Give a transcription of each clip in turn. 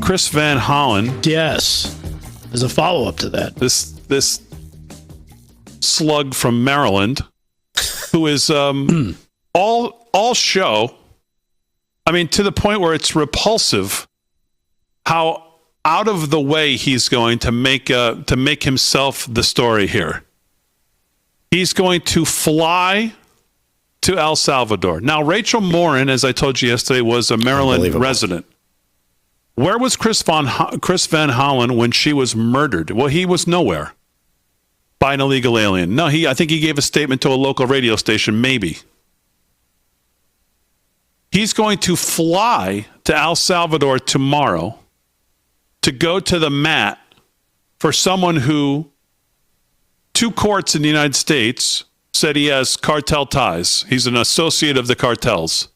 Chris Van Hollen. Yes. There's a follow-up to that. This slug from Maryland, who is all show. I mean, to the point where it's repulsive how out of the way he's going to make himself the story here. He's going to fly to El Salvador. Now, Rachel Morin, as I told you yesterday, was a Maryland resident. Where was Chris Van Hollen when she was murdered? Well, he was nowhere by an illegal alien. No, I think he gave a statement to a local radio station, maybe. He's going to fly to El Salvador tomorrow to go to the mat for someone who 2 courts in the United States said he has cartel ties. He's an associate of the cartels,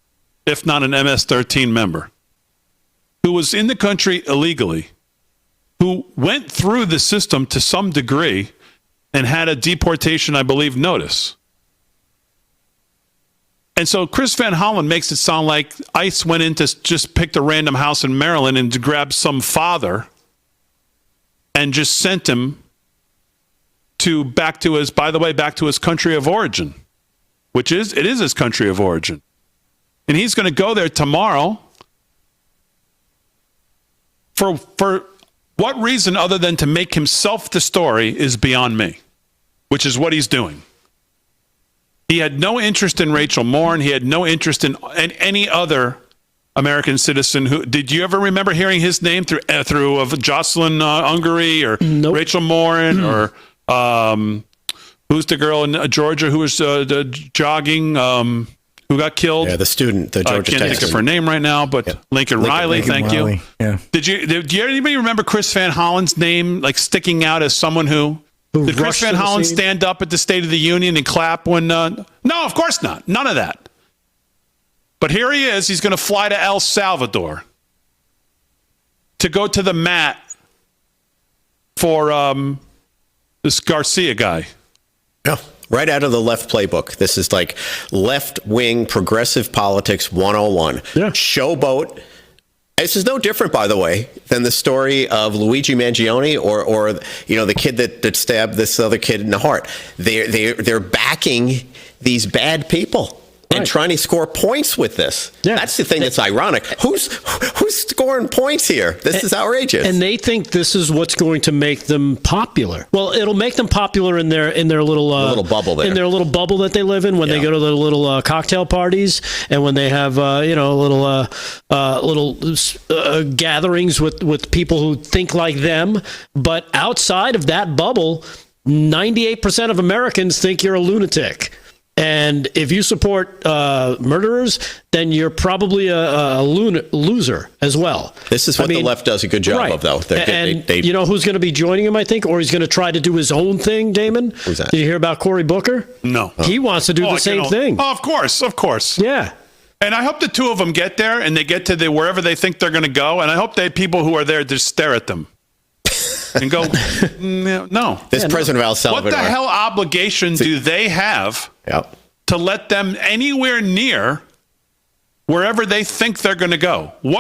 if not an MS-13 member, who was in the country illegally, who went through the system to some degree and had a deportation, I believe, notice. And so Chris Van Hollen makes it sound like ICE went in to just pick a random house in Maryland and to grab some father and just sent him back to his country of origin, it is his country of origin. And he's going to go there tomorrow for what reason other than to make himself the story is beyond me, which is what he's doing. He had no interest in Rachel Morin. He had no interest in any other American citizen. Who did you ever remember hearing his name through Jocelyn Ungary or Nope. Rachel Morin or who's the girl in Georgia who was jogging who got killed? Yeah, the student, the Georgia Tech. I can't think of her name right now, but yeah. Lincoln Riley. Thank you. Yeah. Did anybody remember Chris Van Hollen's name like sticking out as someone who? Did Chris Van Hollen stand up at the State of the Union and clap when... No, of course not. None of that. But here he is. He's going to fly to El Salvador to go to the mat for this Garcia guy. Yeah, right out of the left playbook. This is like left-wing progressive politics 101. Yeah. Showboat. This is no different, by the way, than the story of Luigi Mangione or the kid that stabbed this other kid in the heart. They're backing these bad people and trying to score points with this. Yeah. That's the thing that's ironic. Who's scoring points here? This is outrageous. And they think this is what's going to make them popular. Well, it'll make them popular in their little bubble there. In their little bubble that they live in when they go to the little cocktail parties and when they have little gatherings with people who think like them. But outside of that bubble, 98% of Americans think you're a lunatic. And if you support murderers, then you're probably a loser as well. This is what the left does a good job of, though. You know who's going to be joining him, I think? Or he's going to try to do his own thing, Damon? Who's that? Did you hear about Cory Booker? No. He wants to do the same thing. Oh, of course. Yeah. And I hope the two of them get there and they get to wherever they think they're going to go. And I hope they people who are there just stare at them. And go, no. This president of El Salvador. What the hell obligation do they have to let them anywhere near wherever they think they're going to go?